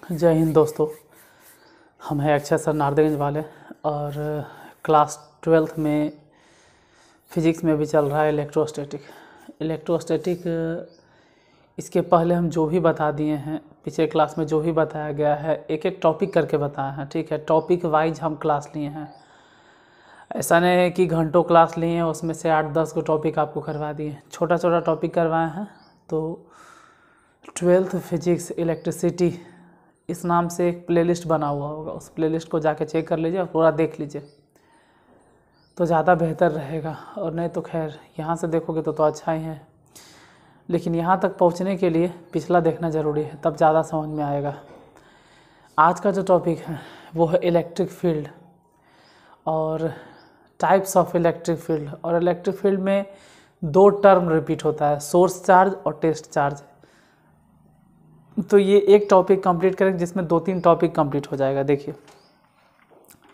जय हिंद दोस्तों। हम हैं अक्षय सर नारदेगंज वाले और क्लास 12th में फिजिक्स में भी चल रहा है इलेक्ट्रोस्टैटिक। इसके पहले हम जो भी बता दिए हैं, पिछले क्लास में जो भी बताया गया है, एक एक टॉपिक करके बताया है। ठीक है, टॉपिक वाइज हम क्लास लिए हैं। ऐसा नहीं है कि घंटों क्लास लिए हैं, उसमें से 8-10 को टॉपिक आपको करवा दिए, छोटा छोटा टॉपिक करवाए हैं। तो 12th फिजिक्स इलेक्ट्रिसिटी इस नाम से एक प्लेलिस्ट बना हुआ होगा, उस प्लेलिस्ट को जाके चेक कर लीजिए और पूरा देख लीजिए तो ज़्यादा बेहतर रहेगा। और नहीं तो खैर यहाँ से देखोगे तो अच्छा ही है, लेकिन यहाँ तक पहुँचने के लिए पिछला देखना ज़रूरी है, तब ज़्यादा समझ में आएगा। आज का जो टॉपिक है वो है इलेक्ट्रिक फील्ड और टाइप्स ऑफ इलेक्ट्रिक फील्ड। और इलेक्ट्रिक फील्ड में दो टर्म रिपीट होता है, सोर्स चार्ज और टेस्ट चार्ज। तो ये एक टॉपिक कंप्लीट करेंगे जिसमें 2-3 टॉपिक कंप्लीट हो जाएगा। देखिए,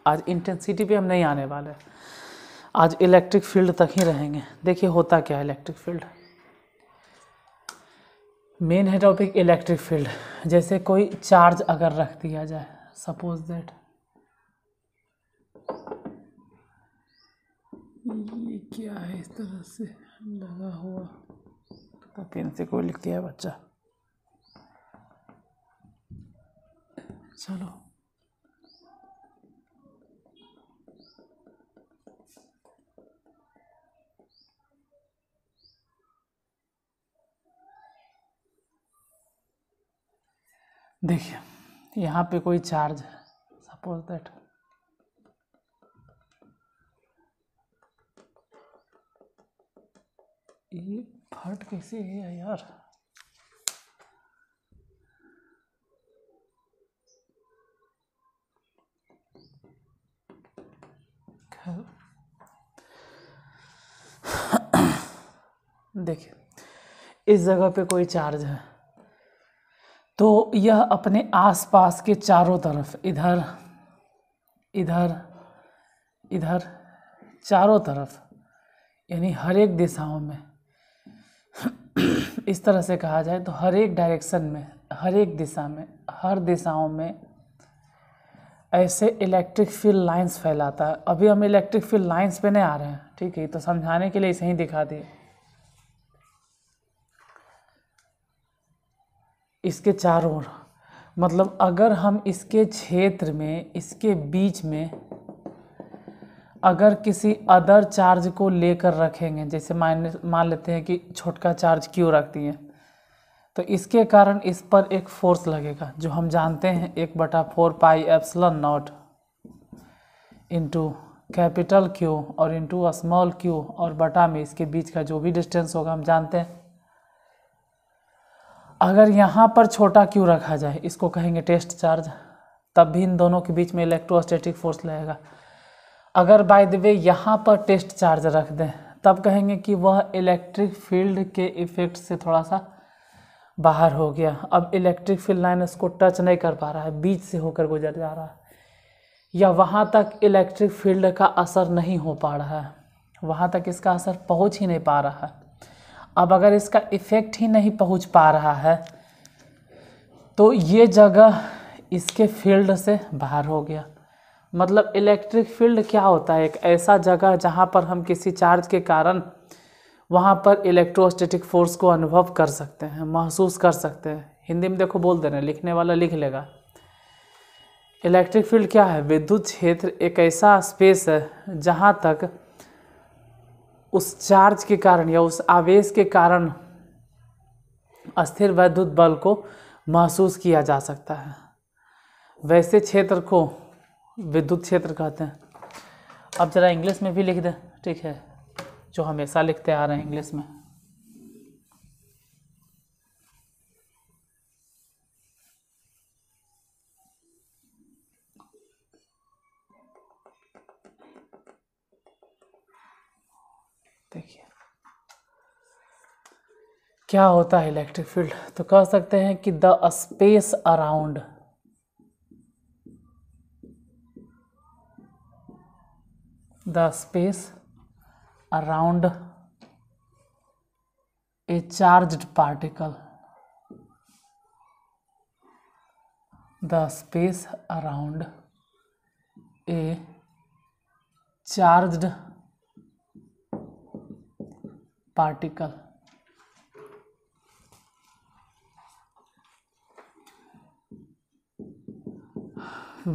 आज इंटेंसिटी पे हम नहीं आने वाले, आज इलेक्ट्रिक फील्ड तक ही रहेंगे। देखिए होता क्या है इलेक्ट्रिक फील्ड। मेन है टॉपिक इलेक्ट्रिक फील्ड। जैसे कोई चार्ज अगर रख दिया जाए, सपोज दैट ये क्या है, इस तरह से लगा हुआ, तो पेन से कोई लिख दिया है बच्चा। चलो देखिए, यहाँ पे कोई चार्ज है, सपोज दैट ये फट कैसे है यार। देखिए, इस जगह पे कोई चार्ज है तो यह अपने आसपास के चारों तरफ, इधर इधर इधर, चारों तरफ, यानी हर एक दिशाओं में, इस तरह से कहा जाए तो हर एक डायरेक्शन में, हर एक दिशा में, हर दिशाओं में ऐसे इलेक्ट्रिक फील्ड लाइंस फैलाता है। अभी हम इलेक्ट्रिक फील्ड लाइंस पे नहीं आ रहे हैं, ठीक है, तो समझाने के लिए इसे ही दिखा दिए। इसके चारों ओर, मतलब अगर हम इसके क्षेत्र में, इसके बीच में अगर किसी अदर चार्ज को लेकर रखेंगे, जैसे मान लेते हैं कि छोटका चार्ज क्यों रखती है, तो इसके कारण इस पर एक फोर्स लगेगा जो हम जानते हैं 1/4 pi epsilon not into capital Q और इंटू स्मॉल क्यू और बटा में इसके बीच का जो भी डिस्टेंस होगा हम जानते हैं। अगर यहाँ पर छोटा क्यू रखा जाए, इसको कहेंगे टेस्ट चार्ज, तब भी इन दोनों के बीच में इलेक्ट्रोस्टैटिक फोर्स लगेगा। अगर बाय द वे यहाँ पर टेस्ट चार्ज रख दें, तब कहेंगे कि वह इलेक्ट्रिक फील्ड के इफेक्ट से थोड़ा सा बाहर हो गया। अब इलेक्ट्रिक फील्ड लाइन इसको टच नहीं कर पा रहा है, बीच से होकर गुजर जा रहा है, या वहाँ तक इलेक्ट्रिक फील्ड का असर नहीं हो पा रहा है, वहाँ तक इसका असर पहुँच ही नहीं पा रहा है। अब अगर इसका इफेक्ट ही नहीं पहुँच पा रहा है तो ये जगह इसके फील्ड से बाहर हो गया। मतलब इलेक्ट्रिक फील्ड क्या होता है, एक ऐसा जगह जहाँ पर हम किसी चार्ज के कारण वहाँ पर इलेक्ट्रोस्टैटिक फोर्स को अनुभव कर सकते हैं, महसूस कर सकते हैं। हिंदी में देखो बोल दे रहे हैं, लिखने वाला लिख लेगा। इलेक्ट्रिक फील्ड क्या है? विद्युत क्षेत्र एक ऐसा स्पेस है जहाँ तक उस चार्ज के कारण या उस आवेश के कारण अस्थिर वैद्युत बल को महसूस किया जा सकता है। वैसे क्षेत्र को विद्युत क्षेत्र कहते हैं। अब जरा इंग्लिश में भी लिख दें, ठीक है, जो हमेशा लिखते आ रहे हैं इंग्लिश में। देखिए क्या होता है इलेक्ट्रिक फील्ड, तो कह सकते हैं कि the space around a charged particle the space around a charged particle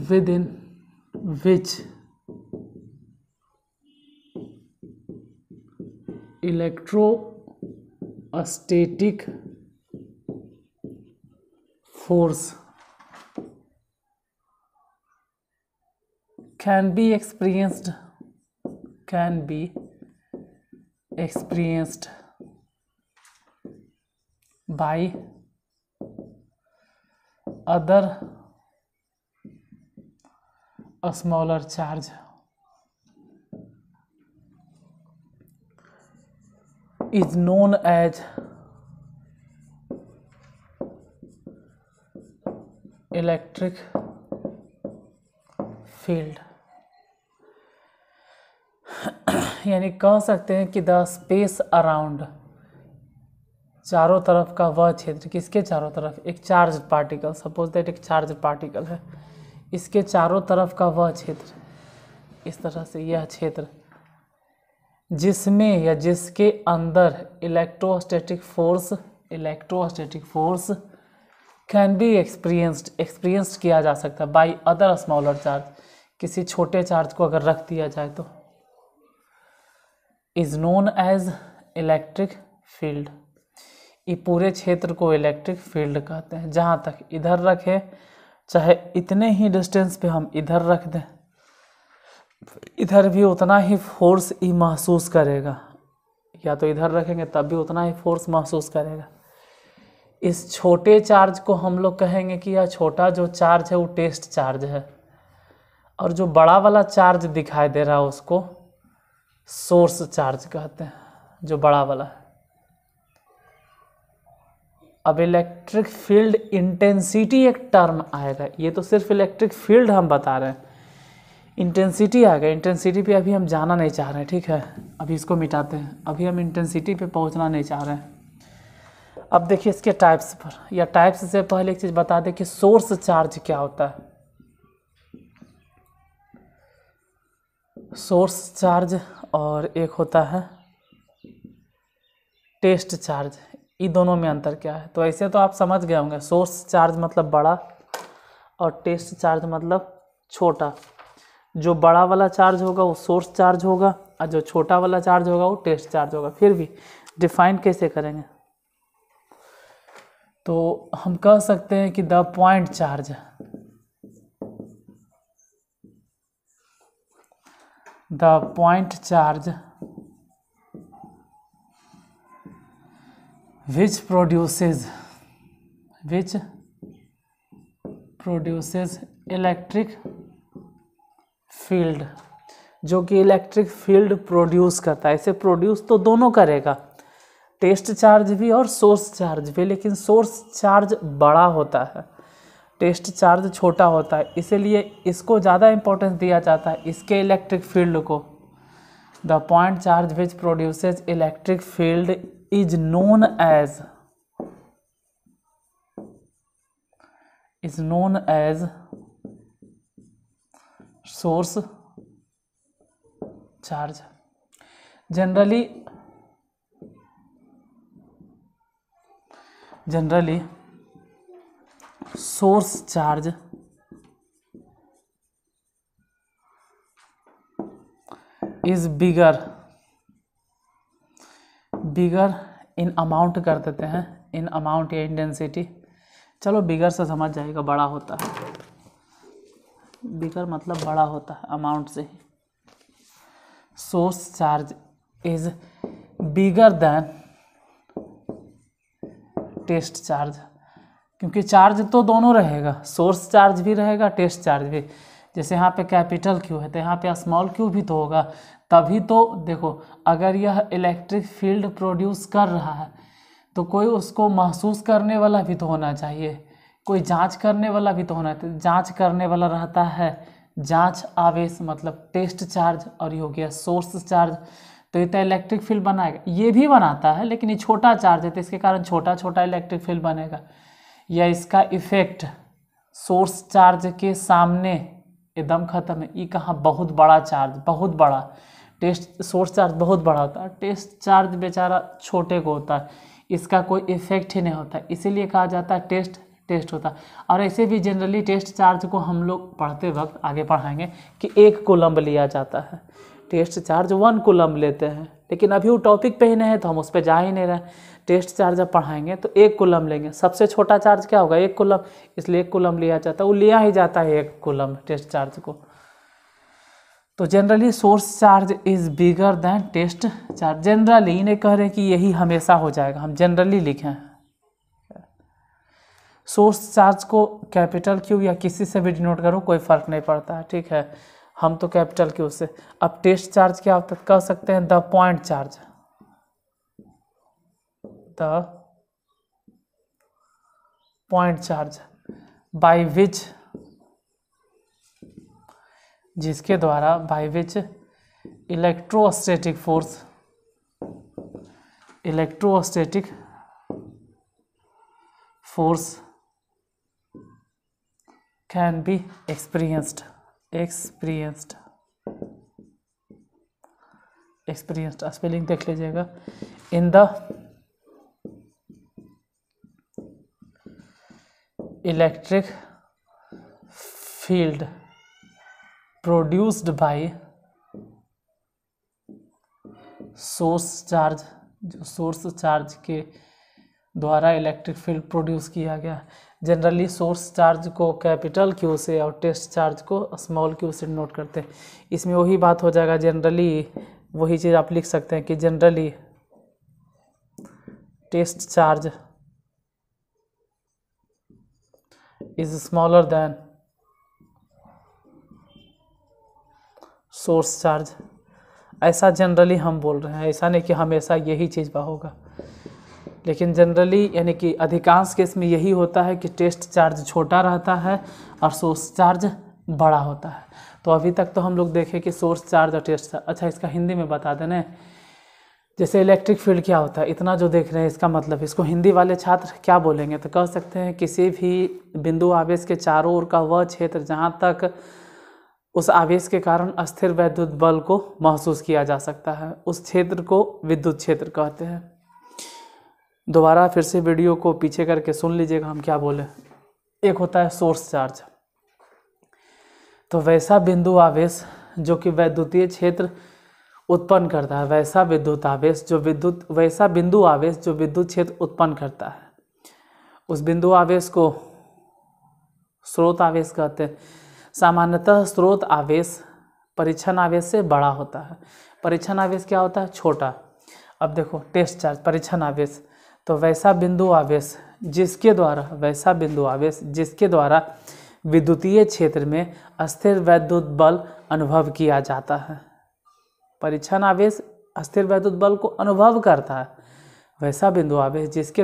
within which electrostatic force can be experienced by other smaller charge is known as electric field। यानी कह सकते हैं कि द स्पेस अराउंड, चारों तरफ का वह क्षेत्र, किसके चारों तरफ, एक चार्ज पार्टिकल, सपोज दैट एक चार्ज पार्टिकल है, इसके चारों तरफ का वह क्षेत्र, इस तरह से यह क्षेत्र जिसमें या जिसके अंदर electrostatic force can be experienced किया जा सकता है बाय अदर स्मॉलर चार्ज, किसी छोटे चार्ज को अगर रख दिया जाए तो, is known as electric field. ये पूरे क्षेत्र को इलेक्ट्रिक फील्ड कहते हैं। जहाँ तक इधर रखे, चाहे इतने ही डिस्टेंस पे हम इधर रख दें, इधर भी उतना ही फोर्स ही महसूस करेगा, या तो इधर रखेंगे तब भी उतना ही फोर्स महसूस करेगा। इस छोटे चार्ज को हम लोग कहेंगे कि यह छोटा जो चार्ज है वो टेस्ट चार्ज है, और जो बड़ा वाला चार्ज दिखाई दे रहा है उसको सोर्स चार्ज कहते हैं, जो बड़ा वाला है। अब इलेक्ट्रिक फील्ड इंटेंसिटी एक टर्म आएगा, ये तो सिर्फ इलेक्ट्रिक फील्ड हम बता रहे हैं, इंटेंसिटी आ गया। इंटेंसिटी पे अभी हम जाना नहीं चाह रहे हैं, ठीक है, अभी इसको मिटाते हैं, अभी हम इंटेंसिटी पे पहुंचना नहीं चाह रहे हैं। अब देखिए इसके टाइप्स पर, या टाइप्स से पहले एक चीज़ बता दें कि सोर्स चार्ज क्या होता है। सोर्स चार्ज और एक होता है टेस्ट चार्ज, ये दोनों में अंतर क्या है? तो ऐसे तो आप समझ गए होंगे, सोर्स चार्ज मतलब बड़ा और टेस्ट चार्ज मतलब छोटा। जो बड़ा वाला चार्ज होगा वो सोर्स चार्ज होगा, और जो छोटा वाला चार्ज होगा वो टेस्ट चार्ज होगा। फिर भी डिफाइन कैसे करेंगे? तो हम कह सकते हैं कि the point charge, the point charge which produces electric field, जो कि इलेक्ट्रिक फील्ड प्रोड्यूस करता है। इसे प्रोड्यूस तो दोनों करेगा, टेस्ट चार्ज भी और सोर्स चार्ज भी, लेकिन सोर्स चार्ज बड़ा होता है, टेस्ट चार्ज छोटा होता है, इसीलिए इसको ज़्यादा इम्पोर्टेंस दिया जाता है, इसके इलेक्ट्रिक फील्ड को। The point charge which produces electric field is known as source charge। generally source charge is bigger in amount कर देते हैं, इन अमाउंट या इन डेंसिटी। चलो बिगर से समझ जाएगा, बड़ा होता है, बिगर मतलब बड़ा होता है अमाउंट से ही। Source charge is bigger than test charge, क्योंकि चार्ज तो दोनों रहेगा, सोर्स चार्ज भी रहेगा, टेस्ट चार्ज भी। जैसे यहाँ पे कैपिटल क्यू है तो यहाँ पे स्मॉल क्यू भी तो होगा, तभी तो देखो, अगर यह इलेक्ट्रिक फील्ड प्रोड्यूस कर रहा है तो कोई उसको महसूस करने वाला भी तो होना चाहिए, कोई जांच करने वाला भी तो होना चाहिए। जांच करने वाला रहता है जांच आवेश, मतलब टेस्ट चार्ज, और ये हो गया सोर्स चार्ज। तो ये तो इलेक्ट्रिक फील्ड बनाएगा, ये भी बनाता है, लेकिन ये छोटा चार्ज है तो इसके कारण छोटा छोटा इलेक्ट्रिक फील्ड बनेगा, या इसका इफेक्ट सोर्स चार्ज के सामने एकदम खत्म है। ये कहाँ बहुत बड़ा चार्ज, बहुत बड़ा टेस्ट सोर्स चार्ज बहुत बड़ा होता है, टेस्ट चार्ज बेचारा छोटे को होता है, इसका कोई इफेक्ट ही नहीं होता, इसीलिए कहा जाता है टेस्ट टेस्ट होता है। और ऐसे भी जनरली टेस्ट चार्ज को हम लोग पढ़ते वक्त आगे पढ़ाएंगे कि 1 कूलम्ब लिया जाता है, टेस्ट चार्ज 1 कूलम्ब लेते हैं, लेकिन अभी वो टॉपिक पे ही नहीं है तो हम उस पर जा ही नहीं रहे। टेस्ट चार्ज जब पढ़ाएंगे तो 1 कूलम्ब लेंगे, सबसे छोटा चार्ज क्या होगा 1 कूलम्ब, इसलिए 1 कूलम्ब लिया जाता है, वो लिया ही जाता है 1 कूलम्ब टेस्ट चार्ज को। तो generally source charge is bigger than test charge, generally नहीं कह रहे कि यही हमेशा हो जाएगा, हम जनरली लिखें। सोर्स चार्ज को कैपिटल क्यू या किसी से भी डिनोट करो कोई फर्क नहीं पड़ता है, ठीक है, हम तो कैपिटल क्यू से। अब टेस्ट चार्ज क्या होता है, कह सकते हैं the point charge, the point charge by which, जिसके द्वारा by which electrostatic force, electrostatic force can be experienced, experienced, experienced spelling देख लीजिएगा, in the electric field produced by source charge, जो सोर्स चार्ज के द्वारा इलेक्ट्रिक फील्ड प्रोड्यूस किया गया। Generally source charge को कैपिटल क्यू से और टेस्ट चार्ज को स्मॉल क्यू से नोट करते हैं। इसमें वही बात हो जाएगा, जनरली वही चीज़ आप लिख सकते हैं कि generally test charge is smaller than source charge, ऐसा जनरली हम बोल रहे हैं, ऐसा नहीं कि हमेशा यही चीज़ होगा, लेकिन जनरली यानी कि अधिकांश केस में यही होता है कि टेस्ट चार्ज छोटा रहता है और सोर्स चार्ज बड़ा होता है। तो अभी तक तो हम लोग देखें कि सोर्स चार्ज और टेस्ट चार्ज। अच्छा, इसका हिंदी में बता देना, जैसे इलेक्ट्रिक फील्ड क्या होता है, इतना जो देख रहे हैं इसका मतलब इसको हिंदी वाले छात्र क्या बोलेंगे, तो कह सकते हैं किसी भी बिंदु आवेश के चारों ओर का वह क्षेत्र जहाँ तक उस आवेश के कारण अस्थिर वैद्युत बल को महसूस किया जा सकता है, उस क्षेत्र को विद्युत क्षेत्र कहते हैं। दोबारा फिर से वीडियो को पीछे करके सुन लीजिएगा हम क्या बोले। एक होता है सोर्स चार्ज, तो वैसा बिंदु आवेश जो कि वैद्युतीय क्षेत्र उत्पन्न करता है, वैसा विद्युत आवेश जो वैसा बिंदु आवेश जो विद्युत क्षेत्र उत्पन्न करता है, उस बिंदु आवेश को स्रोत आवेश कहते हैं। सामान्यतः स्रोत आवेश परीक्षण आवेश से बड़ा होता है। परीक्षण आवेश क्या होता है, छोटा। अब देखो टेस्ट चार्ज परीक्षण आवेश, तो वैसा बिंदु आवेश जिसके द्वारा विद्युतीय क्षेत्र में अस्थिर वैद्युत बल अनुभव किया जाता है। परीक्षण आवेश अस्थिर वैद्युत बल को अनुभव करता है, वैसा बिंदु आवेश जिसके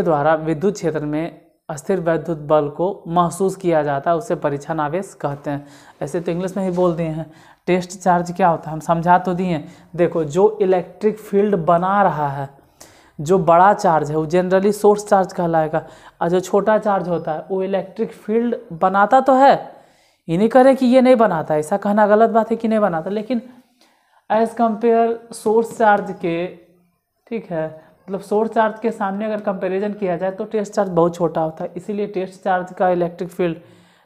द्वारा विद्युत क्षेत्र में अस्थिर वैद्युत बल को महसूस किया जाता है, उसे परीक्षण आवेश कहते हैं। ऐसे तो इंग्लिश में ही बोल दिए हैं। टेस्ट चार्ज क्या होता है हम समझा तो दिए। देखो जो इलेक्ट्रिक फील्ड बना रहा है, जो बड़ा चार्ज है वो जनरली सोर्स चार्ज कहलाएगा, और जो छोटा चार्ज होता है वो इलेक्ट्रिक फील्ड बनाता तो है, ये नहीं करें कि ये नहीं बनाता, ऐसा कहना गलत बात है कि नहीं बनाता, लेकिन एज कंपेयर सोर्स चार्ज के, ठीक है, मतलब सोर्स चार्ज के सामने अगर कंपैरिजन किया जाए तो टेस्ट चार्ज बहुत छोटा होता है, इसीलिए टेस्ट चार्ज का इलेक्ट्रिक फील्ड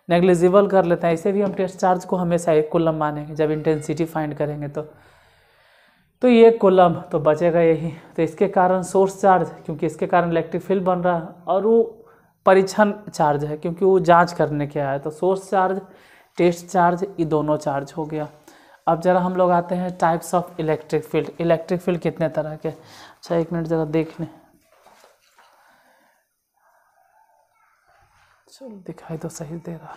नेग्लिजिबल कर लेते हैं। इसे भी हम टेस्ट चार्ज को हमेशा 1 कूलम मानेंगे जब इंटेंसिटी फाइंड करेंगे तो ये 1 कूलम तो बचेगा यही। तो इसके कारण सोर्स चार्ज, क्योंकि इसके कारण इलेक्ट्रिक फील्ड बन रहा है, और वो परीक्षण चार्ज है क्योंकि वो जांच करने के आया। तो सोर्स चार्ज टेस्ट चार्ज ये दोनों चार्ज हो गया। अब जरा हम लोग आते हैं types of electric field. Electric field कितने तरह के, अच्छा 1 मिनट जरा देख लें, चलो दिखाई तो सही दे रहा।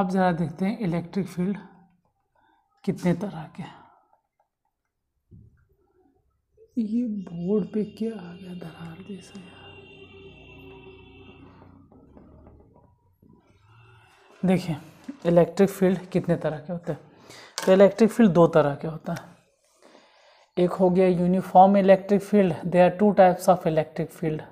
अब ज़रा देखते हैं इलेक्ट्रिक फील्ड कितने तरह के। ये बोर्ड पे क्या आ गया दरार जैसा यार। देखिए इलेक्ट्रिक फील्ड कितने तरह के होते हैं। तो इलेक्ट्रिक फील्ड दो तरह के होता है। एक हो गया uniform electric field. There are two types of electric field.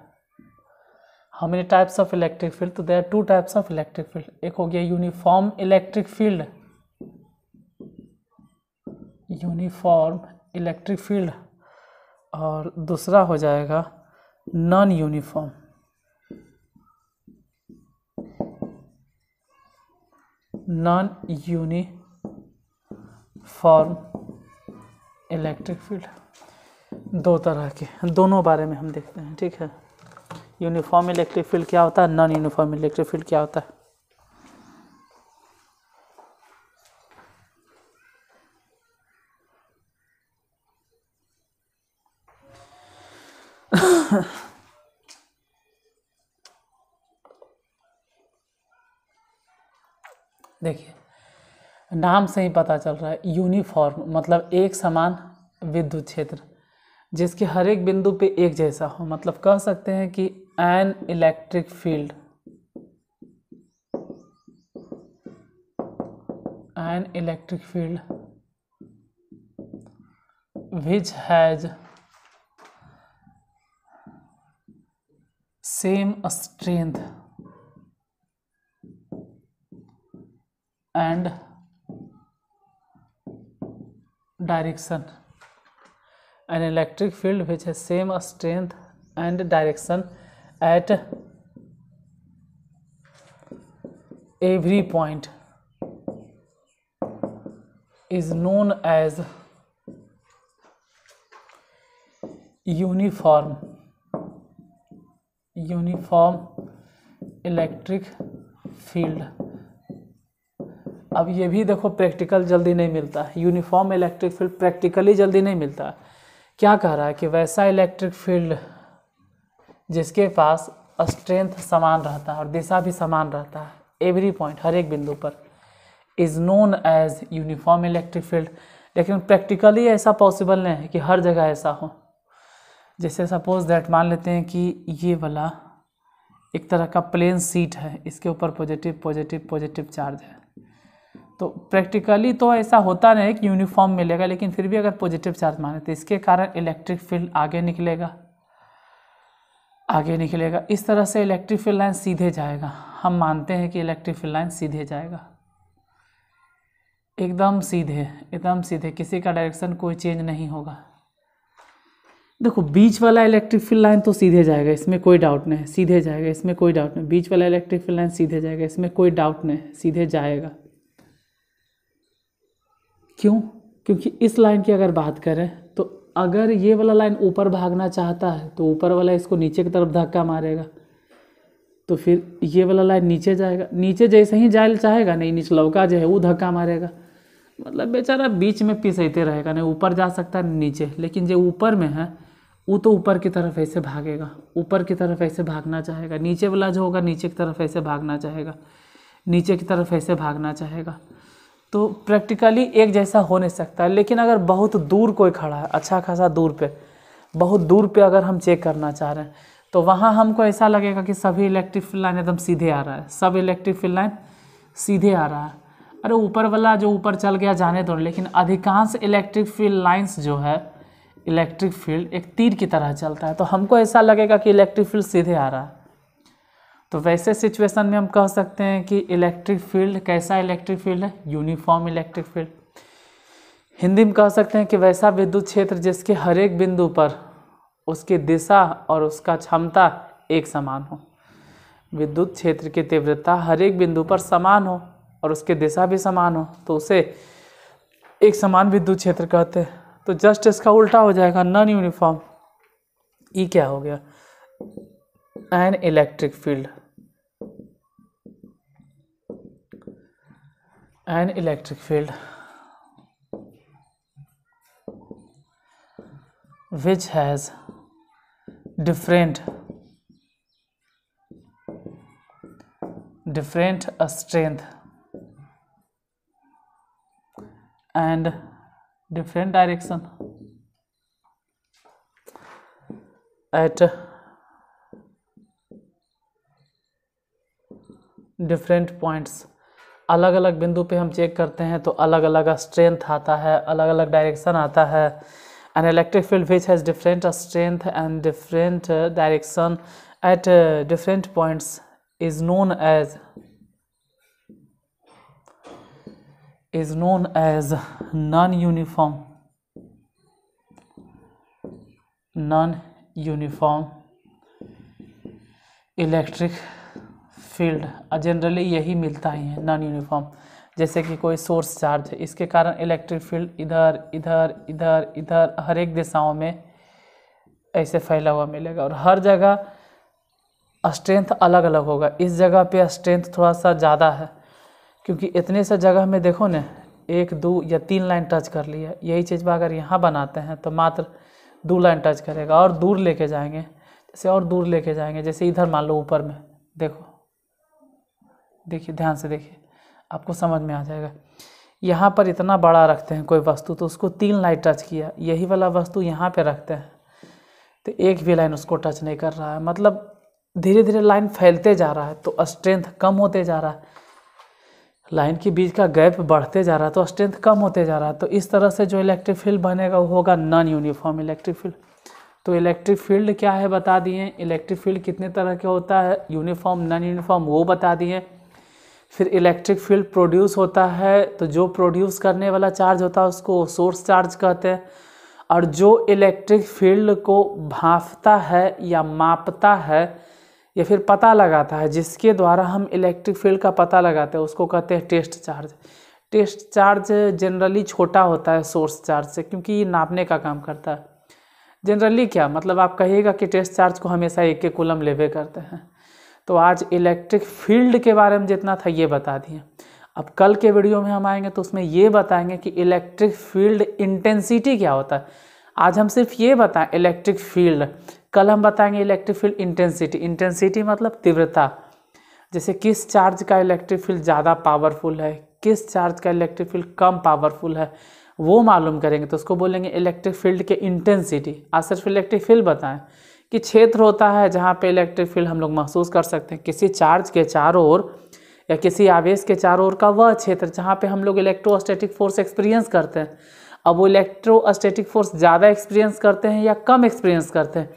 How many types of electric field? तो there are two types of electric field. एक हो गया uniform electric field, uniform electric field, और दूसरा हो जाएगा नॉन यूनिफॉर्म इलेक्ट्रिक फील्ड। दो तरह के, दोनों बारे में हम देखते हैं, ठीक है। यूनिफॉर्म इलेक्ट्रिक फील्ड क्या होता है, नॉन यूनिफॉर्म इलेक्ट्रिक फील्ड क्या होता है। देखिए नाम से ही पता चल रहा है, यूनिफॉर्म मतलब एक समान विद्युत क्षेत्र जिसके हर एक बिंदु पे एक जैसा हो। मतलब कह सकते हैं कि an electric field which has same strength and direction. An electric field which has same strength and direction at every point is known as uniform electric field. अब ये भी देखो प्रैक्टिकल जल्दी नहीं मिलता है। यूनिफॉर्म इलेक्ट्रिक फील्ड प्रैक्टिकली जल्दी नहीं मिलता है। क्या कह रहा है कि वैसा इलेक्ट्रिक फील्ड जिसके पास स्ट्रेंथ समान रहता है और दिशा भी समान रहता है एवरी पॉइंट, हर एक बिंदु पर, is known as uniform electric field. लेकिन प्रैक्टिकली ऐसा पॉसिबल नहीं है कि हर जगह ऐसा हो। जैसे सपोज दैट मान लेते हैं कि ये वाला एक तरह का प्लेन सीट है, इसके ऊपर पॉजिटिव पॉजिटिव पॉजिटिव चार्ज है, तो प्रैक्टिकली तो ऐसा होता नहीं कि यूनिफॉर्म मिलेगा, लेकिन फिर भी अगर पॉजिटिव चार्ज माने तो इसके कारण इलेक्ट्रिक फील्ड आगे निकलेगा। इस तरह से इलेक्ट्रिक फील्ड लाइन सीधे जाएगा। हम मानते हैं कि इलेक्ट्रिक फील्ड लाइन सीधे जाएगा, एकदम सीधे, किसी का डायरेक्शन कोई चेंज नहीं होगा। देखो बीच वाला इलेक्ट्रिक फील्ड लाइन तो सीधे जाएगा, इसमें कोई डाउट नहीं, सीधे जाएगा, इसमें कोई डाउट नहीं। बीच वाला इलेक्ट्रिक फील्ड लाइन सीधे जाएगा, इसमें कोई डाउट नहीं, सीधे जाएगा। क्यों? क्योंकि इस लाइन की अगर बात करें तो अगर ये वाला लाइन ऊपर भागना चाहता है तो ऊपर वाला इसको नीचे की तरफ धक्का मारेगा, तो फिर ये वाला लाइन नीचे जाएगा। नीचे जैसे ही जाए चाहेगा, नहीं निचलौका जो है वो धक्का मारेगा, मतलब बेचारा बीच में पिसते रहेगा, नहीं ऊपर जा सकता नहीं नीचे। लेकिन जो ऊपर में है वो तो ऊपर की तरफ ऐसे भागेगा, ऊपर की तरफ ऐसे भागना चाहेगा। नीचे वाला जो होगा नीचे की तरफ ऐसे भागना चाहेगा, नीचे की तरफ ऐसे भागना चाहेगा। तो प्रैक्टिकली एक जैसा हो नहीं सकता। लेकिन अगर बहुत दूर कोई खड़ा है, अच्छा खासा दूर पे, बहुत दूर पे अगर हम चेक करना चाह रहे हैं तो वहाँ हमको ऐसा लगेगा कि सभी इलेक्ट्रिक फील्ड लाइन एकदम सीधे आ रहा है, सब इलेक्ट्रिक फील्ड लाइन सीधे आ रहा है। अरे ऊपर वाला जो ऊपर चल गया जाने दो, लेकिन अधिकांश इलेक्ट्रिक फील्ड लाइंस जो है, इलेक्ट्रिक फील्ड एक तीर की तरह चलता है, तो हमको ऐसा लगेगा कि इलेक्ट्रिक फील्ड सीधे आ रहा है। तो वैसे सिचुएशन में हम कह सकते हैं कि इलेक्ट्रिक फील्ड कैसा इलेक्ट्रिक फील्ड है, यूनिफॉर्म इलेक्ट्रिक फील्ड। हिंदी में कह सकते हैं कि वैसा विद्युत क्षेत्र जिसके हर एक बिंदु पर उसकी दिशा और उसका क्षमता एक समान हो। विद्युत क्षेत्र की तीव्रता हर एक बिंदु पर समान हो और उसकी दिशा भी समान हो, तो उसे एक समान विद्युत क्षेत्र कहते हैं। तो जस्ट इसका उल्टा हो जाएगा, नॉन यूनिफॉर्म। ये क्या हो गया, an electric field, an electric field which has different strength and different direction at different points। अलग अलग बिंदु पे हम चेक करते हैं तो अलग अलग स्ट्रेंथ आता है, अलग अलग डायरेक्शन आता है। An electric field which has different strength and different direction at different points is known as non-uniform electric field. Generally यही मिलता ही है, नॉन यूनिफॉर्म। जैसे कि कोई सोर्स चार्ज है, इसके कारण इलेक्ट्रिक फील्ड इधर इधर इधर इधर हर एक दिशाओं में ऐसे फैला हुआ मिलेगा, और हर जगह स्ट्रेंथ अलग अलग होगा। इस जगह पे स्ट्रेंथ थोड़ा सा ज़्यादा है, क्योंकि इतने से जगह में देखो ना 1 2 या 3 लाइन टच कर लिया। यही चीज़ में अगर यहाँ बनाते हैं तो मात्र 2 लाइन टच करेगा, और दूर लेके जाएंगे, जैसे और दूर लेके जाएंगे, जैसे इधर मान लो ऊपर में देखो, देखिए ध्यान से देखिए, आपको समझ में आ जाएगा। यहाँ पर इतना बड़ा रखते हैं कोई वस्तु तो उसको 3 लाइन टच किया, यही वाला वस्तु यहाँ पे रखते हैं तो एक भी लाइन उसको टच नहीं कर रहा है। मतलब धीरे धीरे लाइन फैलते जा रहा है तो स्ट्रेंथ कम होते जा रहा है, लाइन के बीच का गैप बढ़ते जा रहा है तो स्ट्रेंथ कम होते जा रहा है। तो इस तरह से जो इलेक्ट्रिक फील्ड बनेगा वो होगा नॉन यूनिफॉर्म इलेक्ट्रिक फील्ड। तो इलेक्ट्रिक फील्ड क्या है बता दिए, इलेक्ट्रिक फील्ड कितने तरह के होता है, यूनिफॉर्म नॉन यूनिफॉर्म वो बता दिए। फिर इलेक्ट्रिक फील्ड प्रोड्यूस होता है, तो जो प्रोड्यूस करने वाला चार्ज होता है उसको सोर्स चार्ज कहते हैं, और जो इलेक्ट्रिक फील्ड को भांपता है या मापता है या फिर पता लगाता है, जिसके द्वारा हम इलेक्ट्रिक फील्ड का पता लगाते हैं, उसको कहते हैं test charge. Test charge generally छोटा होता है सोर्स चार्ज से, क्योंकि ये नापने का काम करता है। जनरली क्या मतलब, आप कहिएगा कि टेस्ट चार्ज को हमेशा 1 कूलम लेवे करते हैं। तो आज इलेक्ट्रिक फील्ड के बारे में जितना था ये बता दिए। अब कल के वीडियो में हम आएंगे तो उसमें ये बताएंगे कि इलेक्ट्रिक फील्ड इंटेंसिटी क्या होता है। आज हम सिर्फ ये बताएं इलेक्ट्रिक फील्ड, कल हम बताएंगे इलेक्ट्रिक फील्ड इंटेंसिटी। इंटेंसिटी मतलब तीव्रता, जैसे किस चार्ज का इलेक्ट्रिक फील्ड ज़्यादा पावरफुल है, किस चार्ज का इलेक्ट्रिक फील्ड कम पावरफुल है, वो मालूम करेंगे तो उसको बोलेंगे इलेक्ट्रिक फील्ड के इंटेंसिटी। आज सिर्फ इलेक्ट्रिक फील्ड बताएं कि क्षेत्र होता है जहाँ पे इलेक्ट्रिक फील्ड हम लोग महसूस कर सकते हैं, किसी चार्ज के चारों ओर या किसी आवेश के चारों ओर का वह क्षेत्र जहाँ पे हम लोग इलेक्ट्रोस्टैटिक फोर्स एक्सपीरियंस करते हैं। अब वो इलेक्ट्रोस्टैटिक फोर्स ज़्यादा एक्सपीरियंस करते हैं या कम एक्सपीरियंस करते हैं,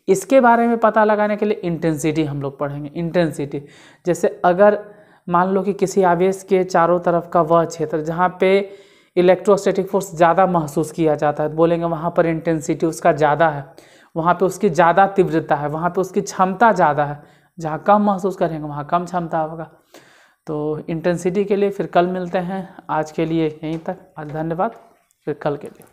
इसके बारे में पता लगाने के लिए इंटेंसिटी हम लोग पढ़ेंगे। इंटेंसिटी जैसे अगर मान लो कि किसी आवेश के चारों तरफ का वह क्षेत्र जहाँ पे इलेक्ट्रोस्टैटिक फोर्स ज़्यादा महसूस किया जाता है, बोलेंगे वहाँ पर इंटेंसिटी उसका ज़्यादा है, वहाँ पे उसकी ज़्यादा तीव्रता है, वहाँ पे उसकी क्षमता ज़्यादा है। जहाँ कम महसूस करेंगे वहाँ कम क्षमता होगा। तो इंटेंसिटी के लिए फिर कल मिलते हैं, आज के लिए यहीं तक। आज धन्यवाद, फिर कल के लिए।